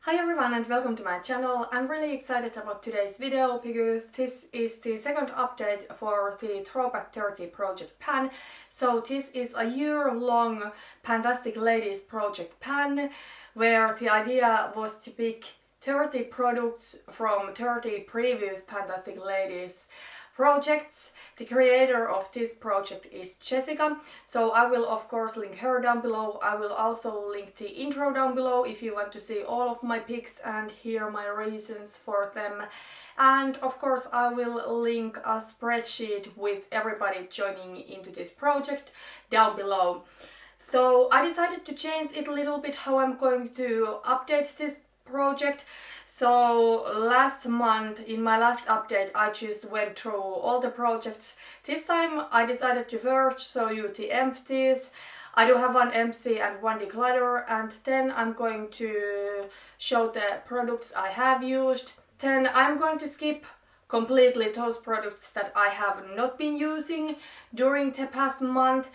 Hi everyone and welcome to my channel. I'm really excited about today's video because this is the second update for the Throwback 30 project pan. So this is a year-long PANTastic Ladies project pan where the idea was to pick 30 products from 30 previous PANTastic Ladies projects. The creator of this project is Jessica, so I will of course link her down below. I will also link the intro down below if you want to see all of my picks and hear my reasons for them. And of course I will link a spreadsheet with everybody joining into this project down below. So I decided to change it a little bit how I'm going to update this project. So last month in my last update I just went through all the projects. This time I decided to first show you the empties. I do have one empty and one declutter, and then I'm going to show the products I have used. Then I'm going to skip completely those products that I have not been using during the past month.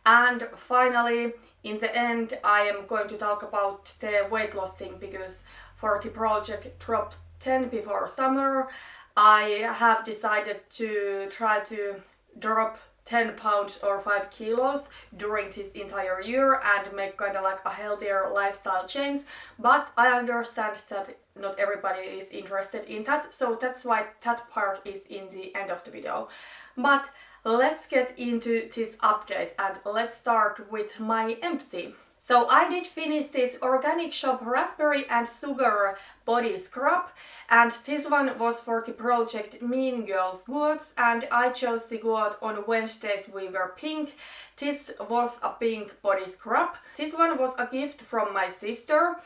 And finally, in the end, I am going to talk about the weight loss thing, because for the project Drop 10 before summer, I have decided to try to drop 10 pounds or 5 kilos during this entire year and make kind of like a healthier lifestyle change. But I understand that not everybody is interested in that, so that's why that part is in the end of the video. But let's get into this update and let's start with my empty. So I did finish this Organic Shop Raspberry and Sugar Body Scrub, and this one was for the project Mean Girls Gouads, and I chose the gouache on Wednesdays we were pink. This was a pink body scrub. This one was a gift from my sister.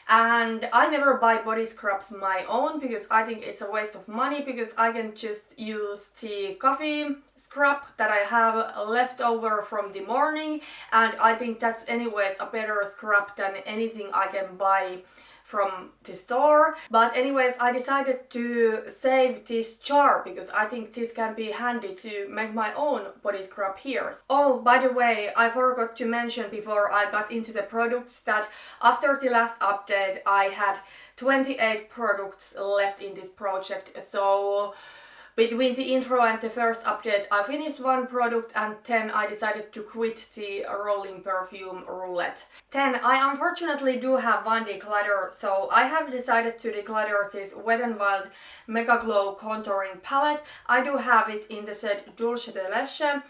And I never buy body scrubs my own because I think it's a waste of money, because I can just use the coffee scrub that I have left over from the morning, and I think that's anyways a better scrub than anything I can buy from the store. But anyways, I decided to save this jar because I think this can be handy to make my own body scrub here. Oh, by the way, I forgot to mention before I got into the products that after the last update I had 28 products left in this project. So between the intro and the first update I finished one product, and then I decided to quit the rolling perfume roulette. Then I unfortunately do have one declutter, so I have decided to declutter this Wet n Wild Mega Glow Contouring Palette. I do have it in the set Dulce de Leche.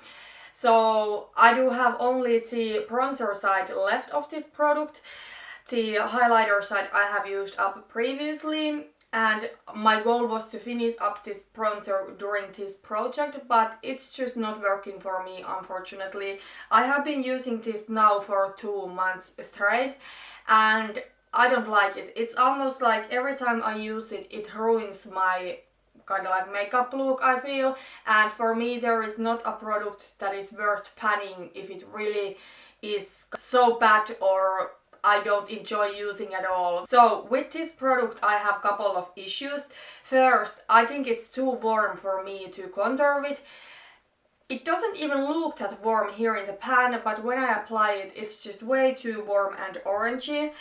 So I do have only the bronzer side left of this product. The highlighter side I have used up previously, and my goal was to finish up this bronzer during this project, but it's just not working for me, unfortunately. I have been using this now for 2 months straight, and I don't like it. It's almost like every time I use it, it ruins my kind of like makeup look, I feel. And for me, there is not a product that is worth panning if it really is so bad or I don't enjoy using at all. So with this product I have a couple of issues. First, I think it's too warm for me to contour with. It doesn't even look that warm here in the pan, but when I apply it, it's just way too warm and orangey.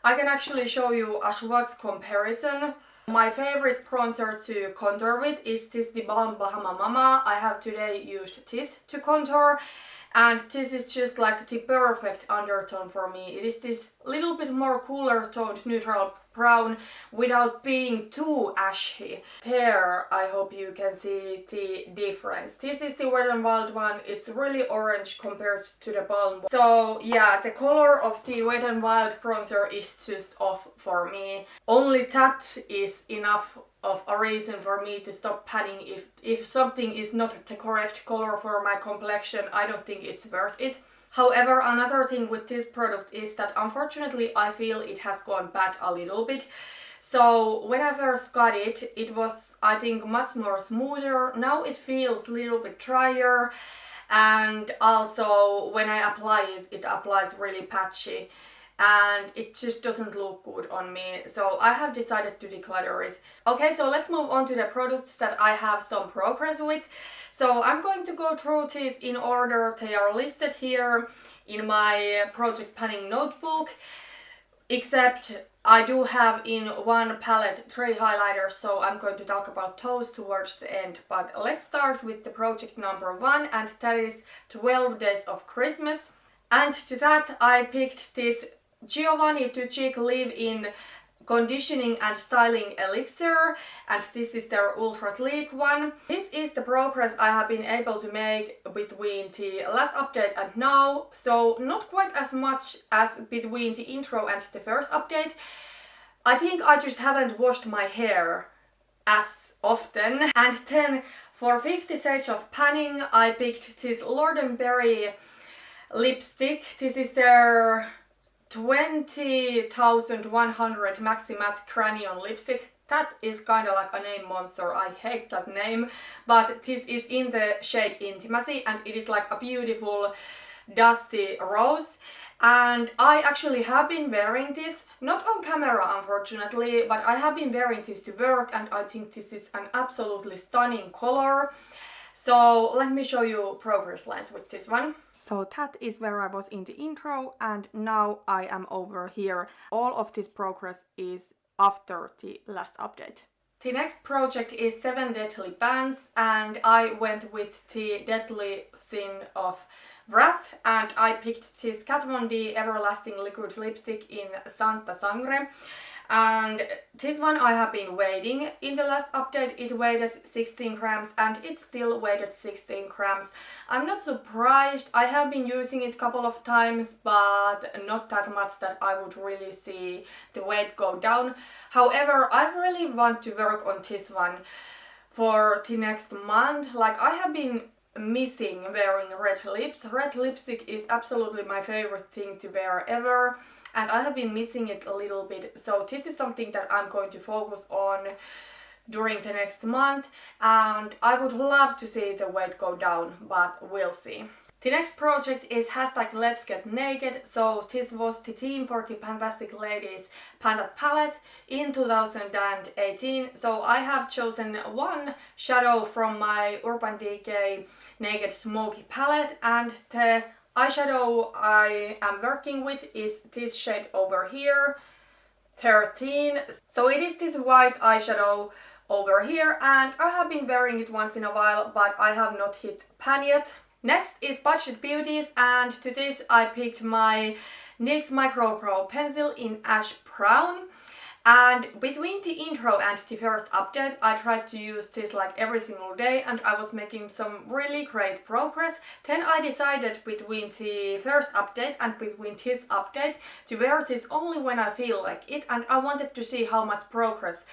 I can actually show you a swatch comparison. My favorite bronzer to contour with is this The Balm Bahama Mama. I have today used this to contour, and this is just like the perfect undertone for me. It is this little bit more cooler toned neutral brown without being too ashy. There, I hope you can see the difference. This is the Wet n Wild one. It's really orange compared to the Balm. So yeah, the color of the Wet n Wild bronzer is just off for me. Only that is enough of a reason for me to stop panning. If something is not the correct color for my complexion, I don't think it's worth it. However, another thing with this product is that unfortunately I feel it has gone bad a little bit. So when I first got it, it was, I think, much more smoother. Now it feels a little bit drier, and also when I apply it, it applies really patchy, and it just doesn't look good on me. So I have decided to declutter it. Okay, so let's move on to the products that I have some progress with. So I'm going to go through these in order. They are listed here in my project panning notebook, except I do have in one palette 3 highlighters, so I'm going to talk about those towards the end. But let's start with the project number 1, and that is 12 Days of Christmas. And to that I picked this Giovanni to Cheek Leave-In Conditioning and Styling Elixir, and this is their ultra sleek one. This is the progress I have been able to make between the last update and now, so not quite as much as between the intro and the first update. I think I just haven't washed my hair as often. And then for 50 Shades of Panning I picked this Lord & Berry lipstick. This is their 20,100 Maxi Matte Crayon lipstick. That is kind of like a name monster, I hate that name, but this is in the shade Intimacy and it is like a beautiful dusty rose. And I actually have been wearing this, not on camera unfortunately, but I have been wearing this to work and I think this is an absolutely stunning color. So let me show you progress lines with this one. So that is where I was in the intro and now I am over here. All of this progress is after the last update. The next project is 7 Deadly Pans and I went with the Deadly Sin of Wrath and I picked this Kat Von D Everlasting Liquid Lipstick in Sangre. And this one I have been waiting. In the last update it weighed 16 grams and it still weighed 16 grams. I'm not surprised. I have been using it a couple of times but not that much that I would really see the weight go down. However, I really want to work on this one for the next month. Like, I have been missing wearing red lips. Red lipstick is absolutely my favorite thing to wear ever. And I have been missing it a little bit, so this is something that I'm going to focus on during the next month, and I would love to see the weight go down, but we'll see. The next project is #Let's Get Naked, so this was the theme for the PANTastic Ladies Pantat palette in 2018. So I have chosen one shadow from my Urban Decay Naked Smoky palette, and the eyeshadow I am working with is this shade over here, 13. So it is this white eyeshadow over here and I have been wearing it once in a while but I have not hit pan yet. Next is Budget Beauties and to this I picked my NYX Micro Brow Pencil in Ash Brown. And between the intro and the first update I tried to use this like every single day and I was making some really great progress. Then I decided between the first update and between this update to wear this only when I feel like it, and I wanted to see how much progress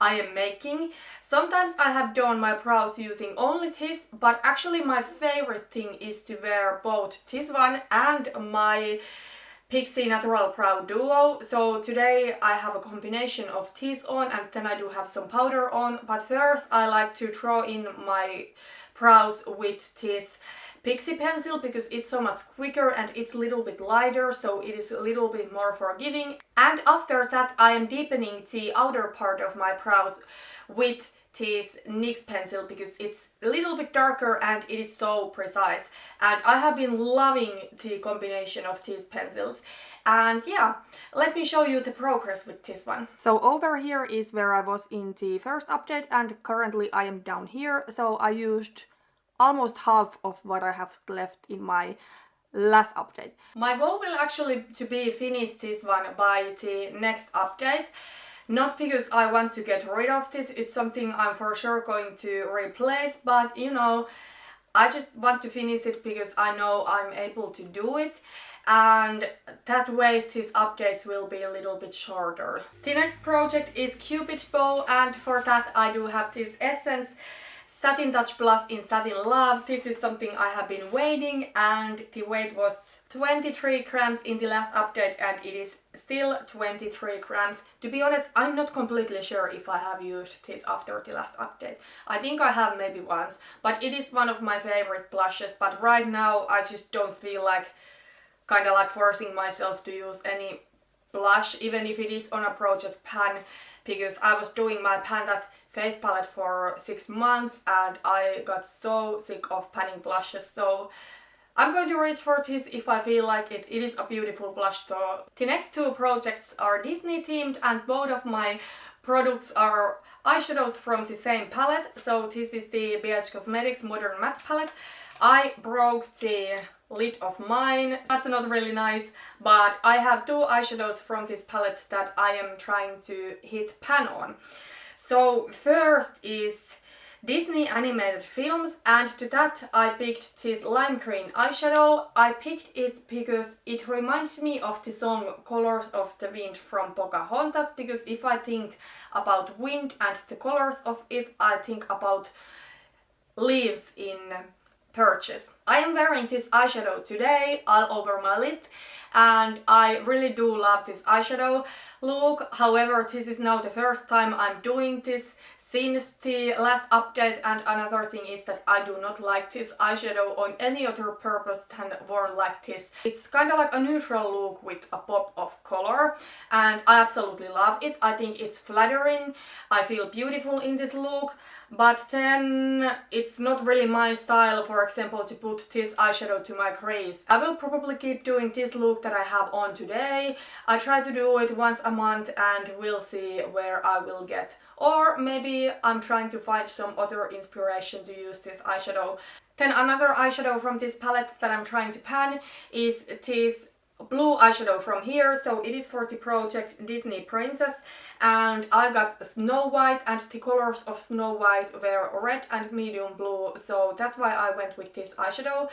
I am making. Sometimes I have done my brows using only this, but actually my favorite thing is to wear both this one and my Pixie Natural Brow Duo. So today I have a combination of these on and then I do have some powder on, but first I like to draw in my brows with this Pixie pencil because it's so much quicker and it's a little bit lighter, so it is a little bit more forgiving. And after that I am deepening the outer part of my brows with this NYX pencil because it's a little bit darker and it is so precise, and I have been loving the combination of these pencils. And yeah, let me show you the progress with this one. So over here is where I was in the first update and currently I am down here, so I used almost half of what I have left in my last update. My goal will actually to be finish this one by the next update. Not because I want to get rid of this, it's something I'm for sure going to replace, but you know, I just want to finish it because I know I'm able to do it, and that way these updates will be a little bit shorter. The next project is Cupid's Bow, and for that I do have this Essence Satin Touch Plus in Satin Love. This is something I have been waiting, and the weight was 23 grams in the last update and it is still 23 grams. To be honest, I'm not completely sure if I have used this after the last update. I think I have maybe once, but it is one of my favorite blushes, but right now I just don't feel like kind of like forcing myself to use any blush, even if it is on a project pan, because I was doing my Pantat face palette for 6 months and I got so sick of panning blushes, so I'm going to reach for this if I feel like it. It is a beautiful blush though. The next two projects are Disney themed, and both of my products are eyeshadows from the same palette. So this is the BH Cosmetics Modern Matte palette. I broke the lid of mine. That's not really nice, but I have two eyeshadows from this palette that I am trying to hit pan on. So first is Disney animated films, and to that I picked this lime green eyeshadow. I picked it because it reminds me of the song Colors of the Wind from Pocahontas, because if I think about wind and the colors of it, I think about leaves in purchase. I am wearing this eyeshadow today all over my lid, and I really do love this eyeshadow look. However, this is now the first time I'm doing this since the last update, and another thing is that I do not like this eyeshadow on any other purpose than worn like this. It's kind of like a neutral look with a pop of color, and I absolutely love it. I think it's flattering, I feel beautiful in this look, but then it's not really my style, for example, to put this eyeshadow to my crease. I will probably keep doing this look that I have on today. I try to do it once a month and we'll see where I will get. Or maybe I'm trying to find some other inspiration to use this eyeshadow. Then another eyeshadow from this palette that I'm trying to pan is this blue eyeshadow from here. So it is for the project Disney Princess, and I got Snow White, and the colors of Snow White were red and medium blue, so that's why I went with this eyeshadow.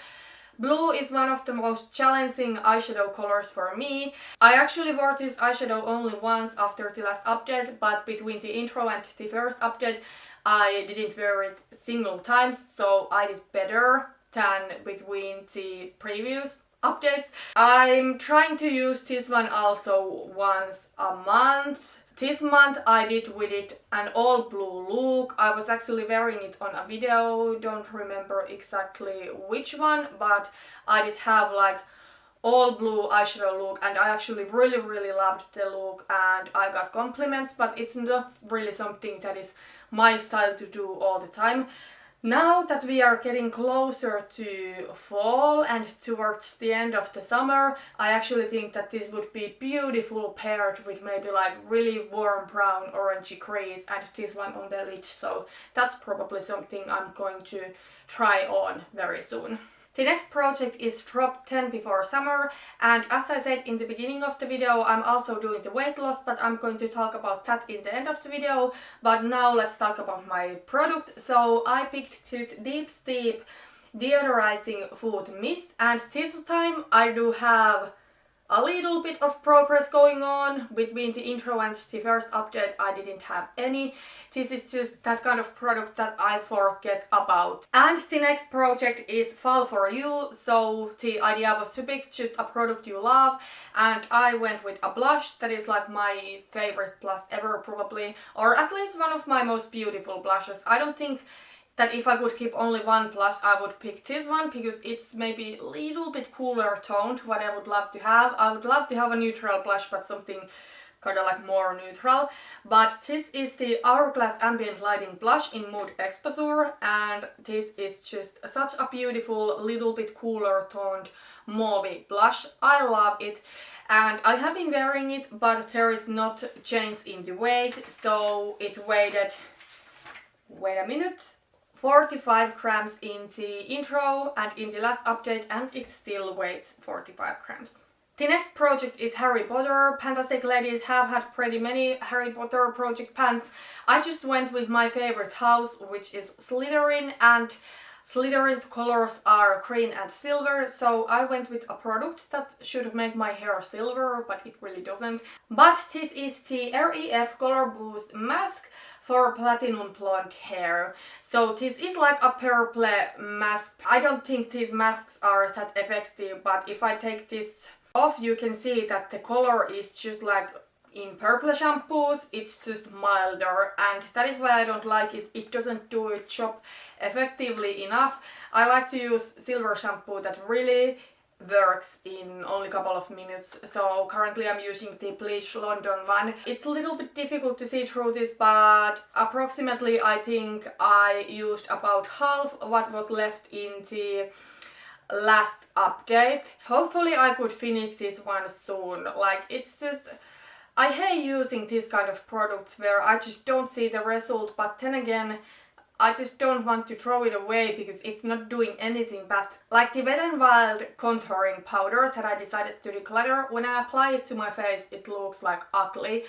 Blue is one of the most challenging eyeshadow colors for me. I actually wore this eyeshadow only once after the last update, but between the intro and the first update I didn't wear it single times, so I did better than between the previous updates. I'm trying to use this one also once a month. This month I did with it an all blue look. I was actually wearing it on a video, don't remember exactly which one, but I did have like all blue eyeshadow look, and I actually really loved the look and I got compliments, but it's not really something that is my style to do all the time. Now that we are getting closer to fall and towards the end of the summer, I actually think that this would be beautiful paired with maybe like really warm brown orangey crease and this one on the lid, so that's probably something I'm going to try on very soon. The next project is Drop 10 Before Summer, and as I said in the beginning of the video, I'm also doing the weight loss, but I'm going to talk about that in the end of the video. But now let's talk about my product. So I picked this Deep Steep Deodorizing Food Mist, and this time I do have a little bit of progress going on. Between the intro and the first update I didn't have any. This is just that kind of product that I forget about. And the next project is Fall For You. So the idea was to pick just a product you love, and I went with a blush that is like my favorite blush ever probably, or at least one of my most beautiful blushes. I don't think that if I could keep only one blush I would pick this one, because it's maybe a little bit cooler toned, what I would love to have. I would love to have a neutral blush, but something kind of like more neutral. But this is the Hourglass Ambient Lighting Blush in Mood Exposure, and this is just such a beautiful little bit cooler toned mauve blush. I love it, and I have been wearing it, but there is not change in the weight, so it weighed, wait a minute, 45 grams in the intro and in the last update, and it still weighs 45 grams. The next project is Harry Potter. PANTastic Ladies have had pretty many Harry Potter project pans. I just went with my favorite house, which is Slytherin, and Slytherin's colors are green and silver, so I went with a product that should make my hair silver, but it really doesn't. But this is the REF Color Boost Mask for platinum blonde hair. So this is like a purple mask. I don't think these masks are that effective, but if I take this off you can see that the color is just like in purple shampoos, it's just milder, and that is why I don't like it. It doesn't do its job effectively enough. I like to use silver shampoo that really works in only a couple of minutes. So currently I'm using the Bleach London one. It's a little bit difficult to see through this, but approximately I think I used about half what was left in the last update. Hopefully I could finish this one soon. Like, it's just, I hate using this kind of products where I just don't see the result, but then again, I just don't want to throw it away because it's not doing anything bad. Like the Wet n Wild contouring powder that I decided to declutter, when I apply it to my face, it looks like ugly.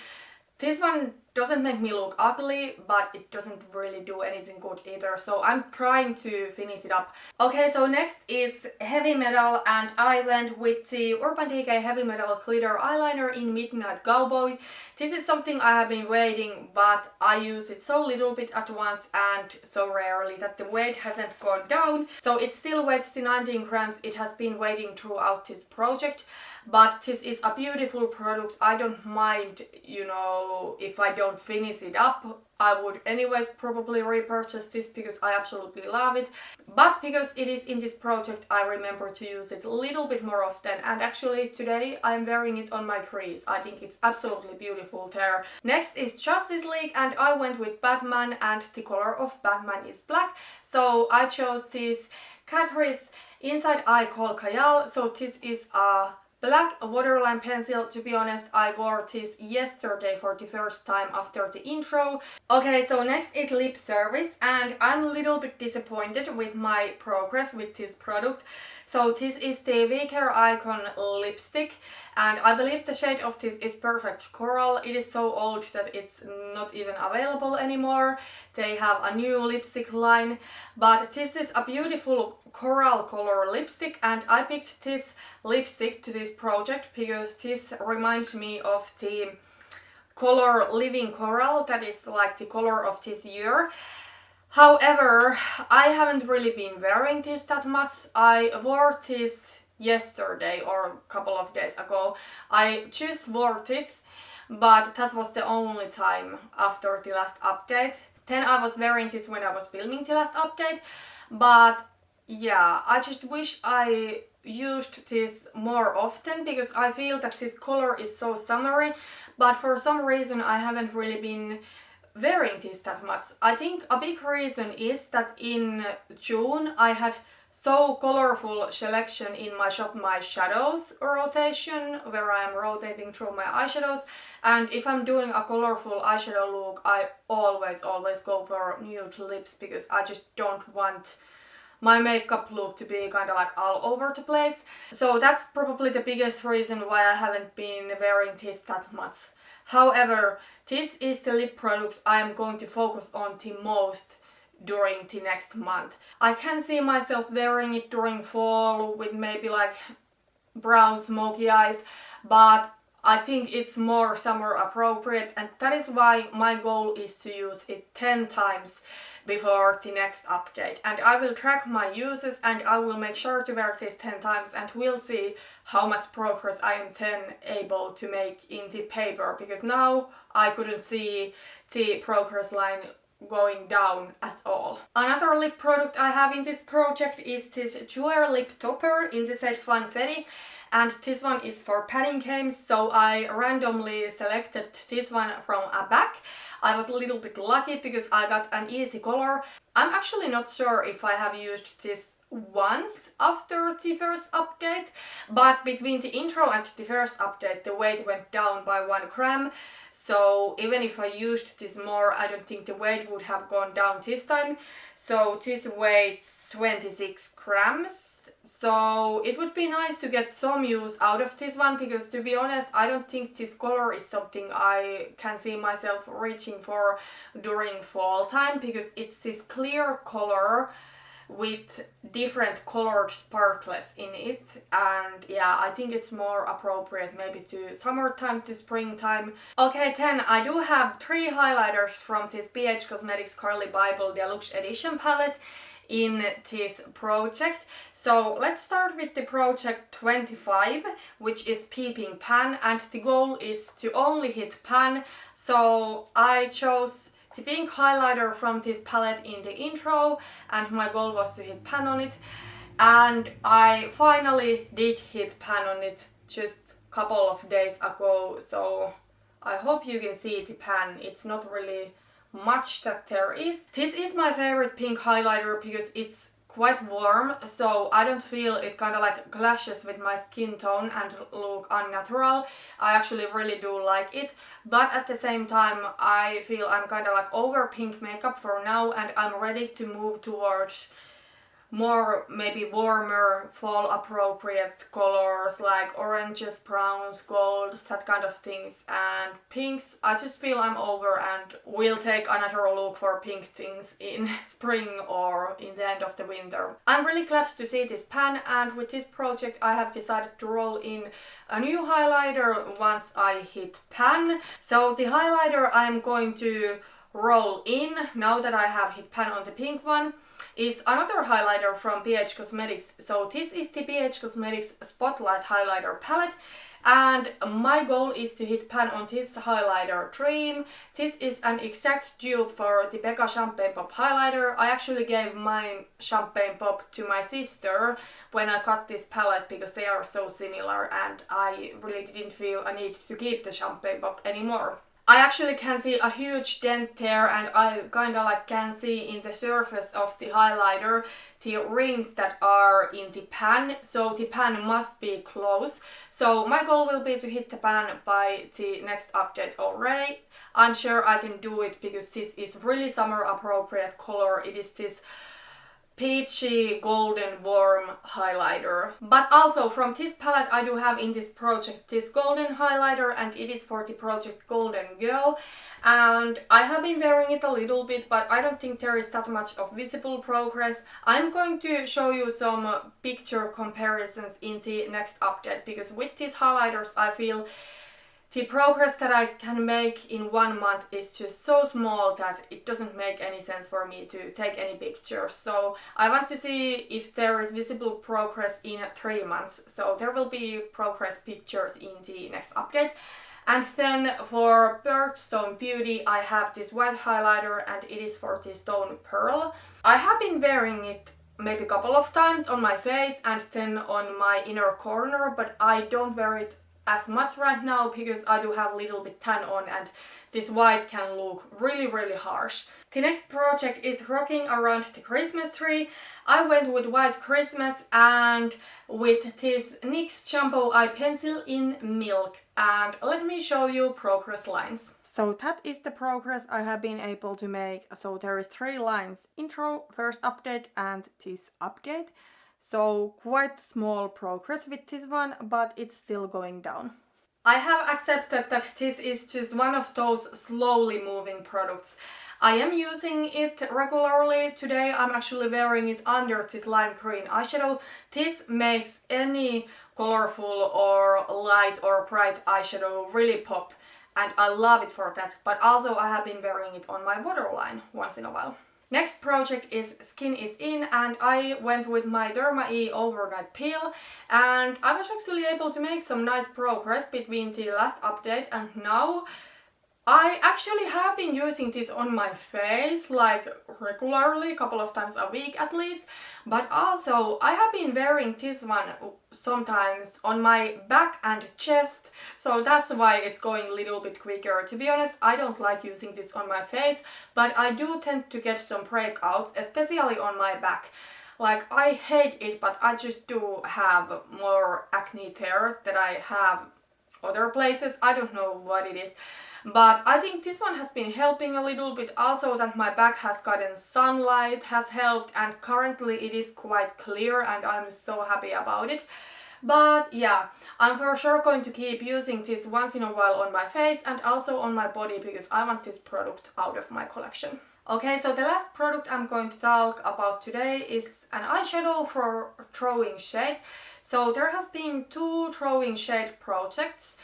This one doesn't make me look ugly, but it doesn't really do anything good either, so I'm trying to finish it up. Okay, so next is Heavy Metal, and I went with the Urban Decay Heavy Metal Glitter Eyeliner in Midnight Cowboy. This is something I have been waiting, but I use it so little bit at once and so rarely that the weight hasn't gone down. So it still weighs the 19 grams. It has been weighing throughout this project. But this is a beautiful product. I don't mind, you know, if I don't finish it up. I would anyways probably repurchase this because I absolutely love it. But because it is in this project, I remember to use it a little bit more often. And actually today I'm wearing it on my crease. I think it's absolutely beautiful there. Next is Justice League, and I went with Batman, and the color of Batman is black. So I chose this Catrice Inside Eye Call Kajal. So this is a black waterline pencil. To be honest, I wore this yesterday for the first time after the intro. Okay, so next is Lip Service, and I'm a little bit disappointed with my progress with this product. So this is the We Care Icon lipstick, and I believe the shade of this is Perfect Coral. It is so old that it's not even available anymore. They have a new lipstick line, but this is a beautiful coral color lipstick, and I picked this lipstick to this project because this reminds me of the color Living Coral, that is like the color of this year. However, I haven't really been wearing this that much. I wore this yesterday or a couple of days ago. I just wore this, but that was the only time after the last update. Then I was wearing this when I was filming the last update, but yeah, I just wish I used this more often because I feel that this color is so summery, but for some reason I haven't really been wearing this that much. I think a big reason is that in June I had so colorful selection in my Shop My Shadows rotation, where I am rotating through my eyeshadows, and if I'm doing a colorful eyeshadow look, I always go for nude lips because I just don't want my makeup look to be kind of like all over the place. So that's probably the biggest reason why I haven't been wearing this that much. However, this is the lip product I am going to focus on the most during the next month. I can see myself wearing it during fall with maybe like brown smoky eyes, but I think it's more summer appropriate, and that is why my goal is to use it 10 times before the next update. And I will track my uses and I will make sure to wear this 10 times, and we'll see how much progress I am then able to make in the paper, because now I couldn't see the progress line going down at all. Another lip product I have in this project is this Jouer Lip Topper in the set Funfetti, and this one is for padding games, so I randomly selected this one from a bag. I was a little bit lucky because I got an easy color. I'm actually not sure if I have used this once after the first update, but between the intro and the first update the weight went down by 1 gram. So even if I used this more, I don't think the weight would have gone down this time. So this weighs 26 grams. So it would be nice to get some use out of this one, because to be honest, I don't think this color is something I can see myself reaching for during fall time, because it's this clear color with different colored sparkles in it, and yeah, I think it's more appropriate maybe to summertime to springtime. Okay, then I do have 3 highlighters from this BH Cosmetics Carly Bible Deluxe Edition palette in this project. So let's start with the project 25, which is Peeping Pan, and the goal is to only hit pan. So I chose the pink highlighter from this palette in the intro, and my goal was to hit pan on it, and I finally did hit pan on it just a couple of days ago. So I hope you can see the pan. It's not really much that there is. This is my favorite pink highlighter because it's quite warm, so I don't feel it kind of like clashes with my skin tone and look unnatural. I actually really do like it, but at the same time I feel I'm kind of like over pink makeup for now, and I'm ready to move towards more maybe warmer fall appropriate colors like oranges, browns, golds, that kind of things, and pinks I just feel I'm over, and will take another look for pink things in spring or in the end of the winter. I'm really glad to see this pan, and with this project I have decided to roll in a new highlighter once I hit pan. So the highlighter I'm going to roll in now that I have hit pan on the pink one is another highlighter from BH Cosmetics. So this is the BH Cosmetics Spotlight Highlighter Palette, and my goal is to hit pan on this highlighter Dream. This is an exact dupe for the Becca Champagne Pop highlighter. I actually gave my Champagne Pop to my sister when I got this palette because they are so similar, and I really didn't feel a need to keep the Champagne Pop anymore. I actually can see a huge dent there, and I kinda like can see in the surface of the highlighter the rings that are in the pan, so the pan must be close. So my goal will be to hit the pan by the next update already. I'm sure I can do it because this is really summer appropriate color. It is this peachy golden warm highlighter. But also from this palette I do have in this project this golden highlighter, and it is for the project Golden Girl, and I have been wearing it a little bit, but I don't think there is that much of visible progress. I'm going to show you some picture comparisons in the next update, because with these highlighters I feel the progress that I can make in 1 month is just so small that it doesn't make any sense for me to take any pictures. So I want to see if there is visible progress in 3 months. So there will be progress pictures in the next update. And then for Birthstone Beauty I have this white highlighter, and it is for the Stone Pearl. I have been wearing it maybe a couple of times on my face and then on my inner corner, but I don't wear it as much right now because I do have a little bit tan on, and this white can look really harsh. The next project is rocking around the Christmas tree. I went with White Christmas and with this NYX Jumbo Eye Pencil in Milk, and let me show you progress lines. So that is the progress I have been able to make. So there is 3 lines: intro, first update and this update. So quite small progress with this one, but it's still going down. I have accepted that this is just one of those slowly moving products. I am using it regularly. Today I'm actually wearing it under this lime green eyeshadow. This makes any colorful or light or bright eyeshadow really pop, and I love it for that. But also I have been wearing it on my waterline once in a while. Next project is Skin is In, and I went with my Derma E Overnight Peel, and I was actually able to make some nice progress between the last update and now. I actually have been using this on my face like regularly, a couple of times a week at least, but also I have been wearing this one sometimes on my back and chest, so that's why it's going a little bit quicker. To be honest, I don't like using this on my face, but I do tend to get some breakouts, especially on my back. Like, I hate it, but I just do have more acne there than I have other places. I don't know what it is. But I think this one has been helping a little bit. Also that my back has gotten sunlight has helped, and currently it is quite clear and I'm so happy about it. But yeah, I'm for sure going to keep using this once in a while on my face and also on my body because I want this product out of my collection. Okay, so the last product I'm going to talk about today is an eyeshadow for Throwing Shade. So there has been 2 Throwing Shade projects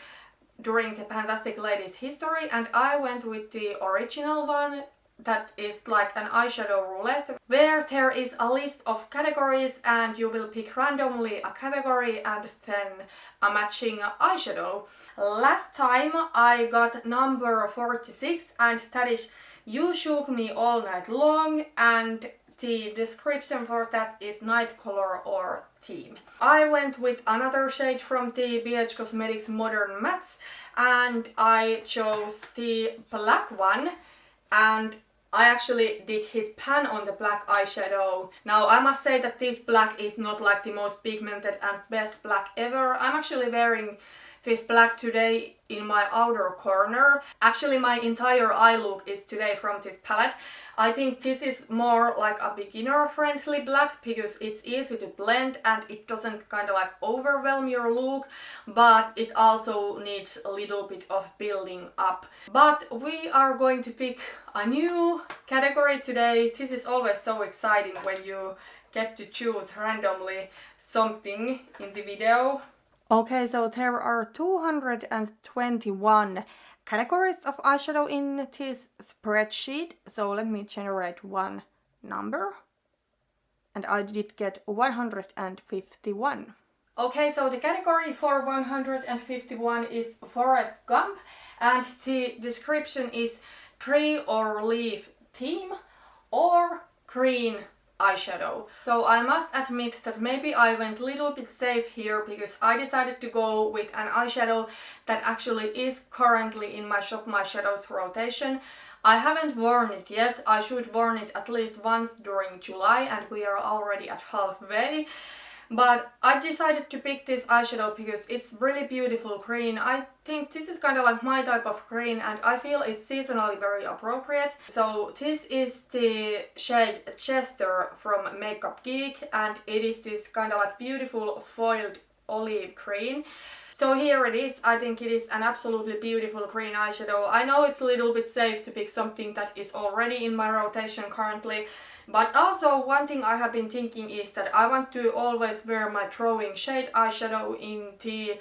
during the PANTastic Ladies history, and I went with the original one that is like an eyeshadow roulette where there is a list of categories and you will pick randomly a category and then a matching eyeshadow. Last time I got number 46, and that is You Shook Me All Night Long, and the description for that is night color or theme. I went with another shade from the BH Cosmetics Modern Mattes, and I chose the black one, and I actually did hit pan on the black eyeshadow. Now I must say that this black is not like the most pigmented and best black ever. I'm actually wearing this black today in my outer corner. Actually my entire eye look is today from this palette. I think this is more like a beginner friendly black because it's easy to blend and it doesn't kind of like overwhelm your look, but it also needs a little bit of building up. But we are going to pick a new category today. This is always so exciting when you get to choose randomly something in the video. Okay, so there are 221 categories of eyeshadow in this spreadsheet. So let me generate one number. And I did get 151. Okay, so the category for 151 is Forest Gump. And the description is tree or leaf theme or green eyeshadow. So I must admit that maybe I went a little bit safe here because I decided to go with an eyeshadow that actually is currently in my Shop My Shadows rotation. I haven't worn it yet. I should worn it at least once during July and we are already at halfway. But I decided to pick this eyeshadow because it's really beautiful green. I think this is kind of like my type of green and I feel it's seasonally very appropriate. So this is the shade Chester from Makeup Geek and it is this kind of like beautiful foiled olive green. So here it is. I think it is an absolutely beautiful green eyeshadow. I know it's a little bit safe to pick something that is already in my rotation currently. But also one thing I have been thinking is that I want to always wear my drawing shade eyeshadow in the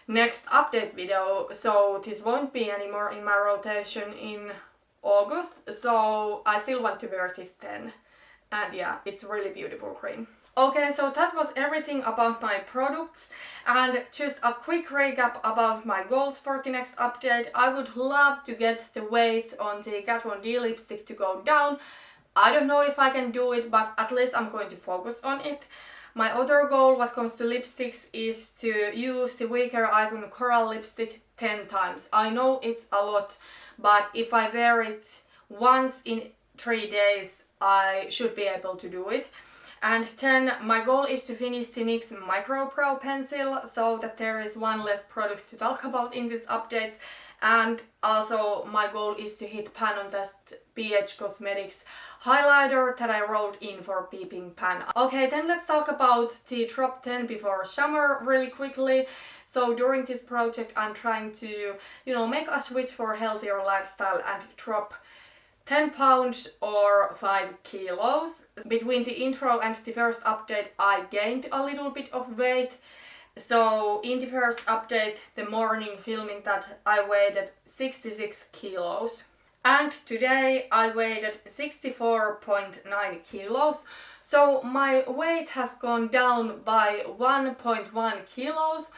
next update video. So this won't be anymore in my rotation in August. So I still want to wear this then. And yeah, it's really beautiful green. Okay, so that was everything about my products and just a quick recap about my goals for the next update. I would love to get the weight on the Kat Von D lipstick to go down. I don't know if I can do it, but at least I'm going to focus on it. My other goal when it comes to lipsticks is to use the Weaker Icon Coral lipstick 10 times. I know it's a lot, but if I wear it once in 3 days, I should be able to do it. And then my goal is to finish the NYX Micro Pro pencil so that there is one less product to talk about in these updates. And also my goal is to hit pan on that BH Cosmetics highlighter that I wrote in for Peeping Pan. Okay, then let's talk about the top 10 before summer really quickly. So during this project I'm trying to, make a switch for healthier lifestyle and drop 10 pounds or 5 kilos. Between the intro and the first update I gained a little bit of weight. So in the first update, the morning filming that, I weighed 66 kilos. And today I weighed 64.9 kilos. So my weight has gone down by 1.1 kilos,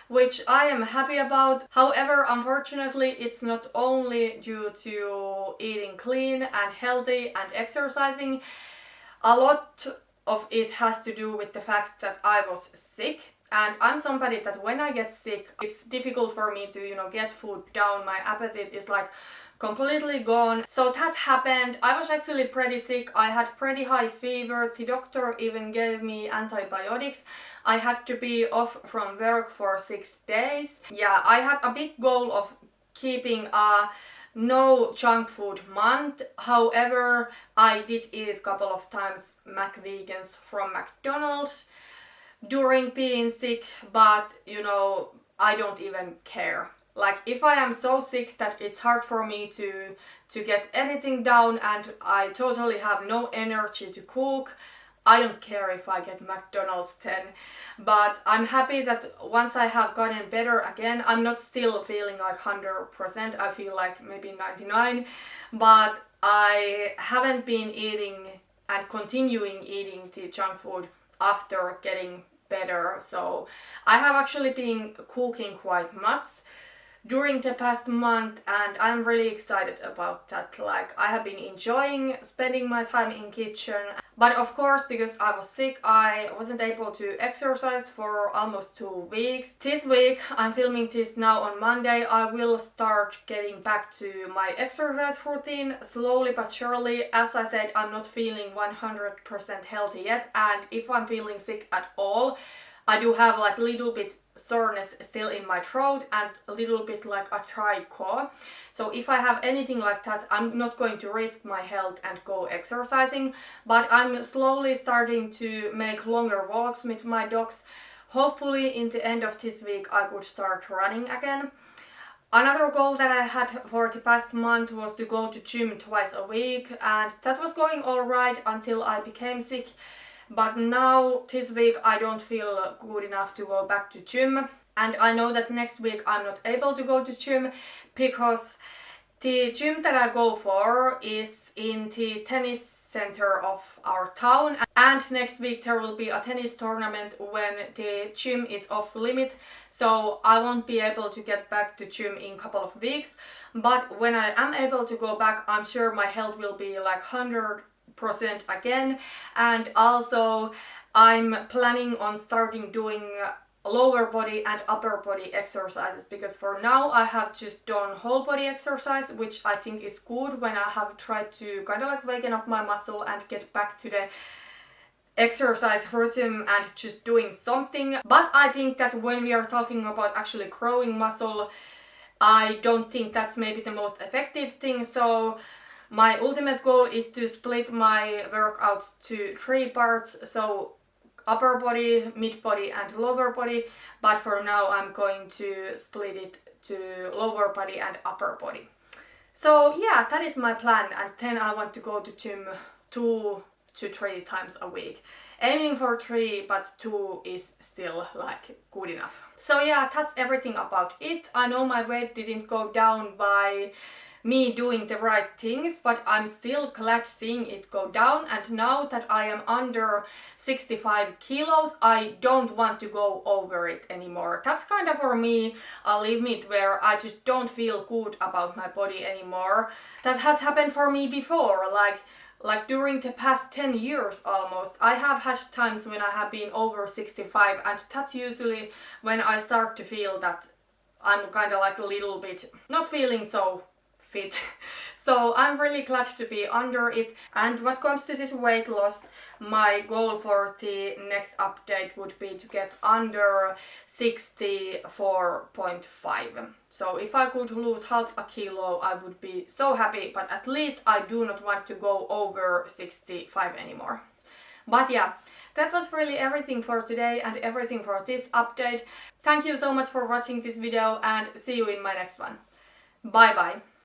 which I am happy about. However, unfortunately, it's not only due to eating clean and healthy and exercising. A lot of it has to do with the fact that I was sick. And I'm somebody that when I get sick, it's difficult for me to, get food down. My appetite is like completely gone. So that happened. I was actually pretty sick. I had pretty high fever. The doctor even gave me antibiotics. I had to be off from work for 6 days. Yeah, I had a big goal of keeping a no junk food month. However, I did eat a couple of times McVegans from McDonald's during being sick, but I don't even care. Like if I am so sick that it's hard for me to get anything down and I totally have no energy to cook, I don't care if I get McDonald's then. But I'm happy that once I have gotten better again, I'm not still feeling like 100%, I feel like maybe 99, but I haven't been eating and continuing eating the junk food after getting better. So I have actually been cooking quite much. during the past month, and I'm really excited about that. Like, I have been enjoying spending my time in kitchen, but of course, because I was sick, I wasn't able to exercise for almost 2 weeks. This week, I'm filming this now on Monday, I will start getting back to my exercise routine slowly but surely. As I said, I'm not feeling 100% healthy yet, and if I'm feeling sick at all, I do have like a little bit soreness still in my throat and a little bit like a dry cough. So if I have anything like that, I'm not going to risk my health and go exercising, but I'm slowly starting to make longer walks with my dogs. Hopefully in the end of this week I could start running again. Another goal that I had for the past month was to go to gym twice a week, and that was going alright until I became sick. But now, this week, I don't feel good enough to go back to gym. And I know that next week I'm not able to go to gym because the gym that I go for is in the tennis center of our town. And next week there will be a tennis tournament when the gym is off limit. So I won't be able to get back to gym in a couple of weeks. But when I am able to go back, I'm sure my health will be like 100% again. And also I'm planning on starting doing lower body and upper body exercises, because for now I have just done whole body exercise, which I think is good when I have tried to kind of like waken up my muscle and get back to the exercise rhythm and just doing something. But I think that when we are talking about actually growing muscle, I don't think that's maybe the most effective thing. So my ultimate goal is to split my workouts to 3 parts, so upper body, mid body and lower body, but for now I'm going to split it to lower body and upper body. So yeah, that is my plan, and then I want to go to gym 2 to 3 times a week. Aiming for 3, but 2 is still like good enough. So yeah, that's everything about it. I know my weight didn't go down by me doing the right things, but I'm still glad seeing it go down. And now that I am under 65 kilos, I don't want to go over it anymore. That's kind of for me a limit where I just don't feel good about my body anymore. That has happened for me before, like during the past 10 years almost. I have had times when I have been over 65, and that's usually when I start to feel that I'm kind of like a little bit not feeling so fit. So I'm really glad to be under it. And what comes to this weight loss, my goal for the next update would be to get under 64.5. So if I could lose half a kilo, I would be so happy, but at least I do not want to go over 65 anymore. But yeah, that was really everything for today and everything for this update. Thank you so much for watching this video, and see you in my next one. Bye bye.